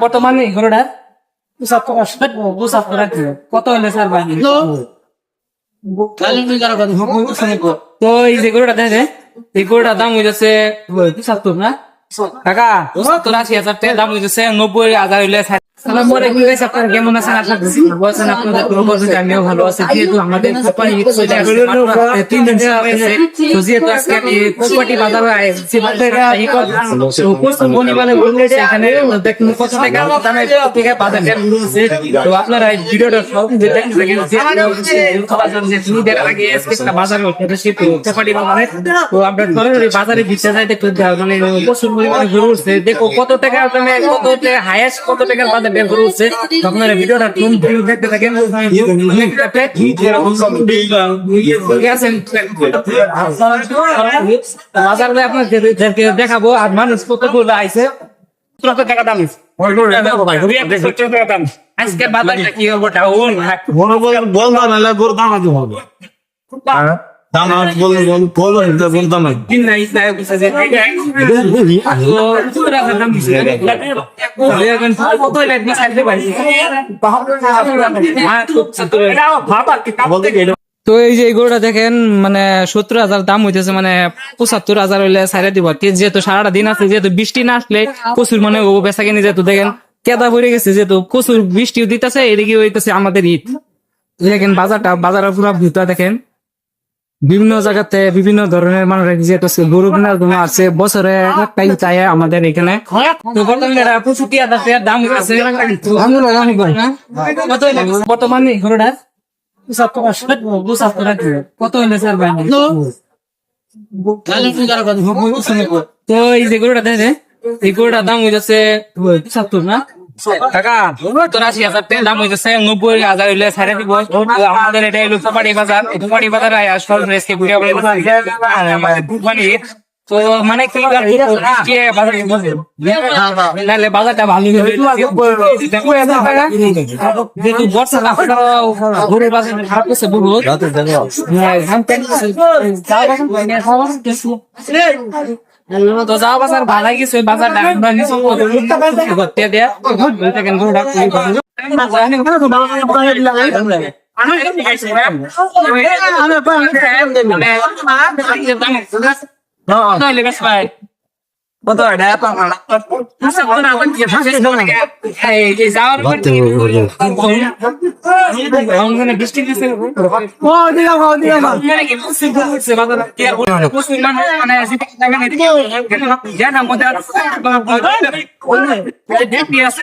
বর্তমানে গরুটা কত হলে স্যার ভাই? তো এই যে গরুটা দেখে এই গরুটার দাম হইতেছে ৭৫ না কাকা ৮০,০০০ টাকা দাম হইতেছে ৯০,০০০ হইলে আসসালামু আলাইকুম গাইস, আপনারা কেমন আছেন? আশা করছি ভালো আছেন। আপনাদের দোয়া করবেন আমিও ভালো আছি। যেহেতু আমাদের কোম্পানি চলে আসছে 3 দিন হয়েছে, তো যেহেতু আজকে আমি কোম্পানি বাজারে আইছি, প্রচুর পরিমাণে বলছে এখানে দেখুন কত টাকা দামে থেকে বাজার হচ্ছে। তো আপনারা এই ভিডিওটা সব দেখতে থাকেন। যে ঈদের আগে একটা বাজার হচ্ছে সেটা কোম্পানি বাজারে, তো আমরা সরাসরি বাজারে ভিড়তে যাই দেখতে মানে প্রচুর পরিমাণে গরু উঠছে। দেখো কত টাকা মানে কত টাকা হাইয়েস্ট কত টাকার বাজার বের করে উঠছে। আপনার ভিডিওটা দেখতে থাকেন। বাজারে আপনাদেরকে দেখাবো আর মানুষ কতগুলো আইছে। টাকা দাম আজকে বাজারটা কি হবে? বলতাম না গরু দাম আগে হবে দাম বলতাম তো এই যে গরুটা দেখেন মানে ৭০,০০০ দাম হইতেছে, মানে ৭৫,০০০ হইলে ছাইড়া দিব। যেহেতু সারাটা দিন আছে, যেহেতু বৃষ্টি না আসলে প্রচুর মানে ও বেচা কিনে, যেহেতু দেখেন কেদা পড়ে গেছে, যেহেতু প্রচুর বৃষ্টিও দিতেছে, এদিকে হইতেছে আমাদের ঈদ। দেখেন বাজারের পুরো ভিতরে দেখেন বিভিন্ন জায়গাতে বিভিন্ন ধরনের মানুষ যেহেতু গরু কেনার জন্য আছে, বছরে একটাই চাই আমাদের এখানে। তো বর্তমানে দাম আছে বর্তমানে গরুটার কত হইলে স্যার ভাই? তো এই যে গরুটা দেখে এই গরুটার দাম হইতেছে ৭৫ না টাকা ৮০,০০০ টাকা দাম হইতেছে। ৯০,০০০ হইলে ছাড়ে দিব। আমাদের এটা হলো কোম্পানি বাজার। কোম্পানি বাজার তো মানে কি বাজারটা ভালো যেহেতু বর্ষা ঘুরে বাজার খারাপ করছে বহুত। তো যাওয়া বাজার ভালো গেছে, বাজারটা করতে দেয়া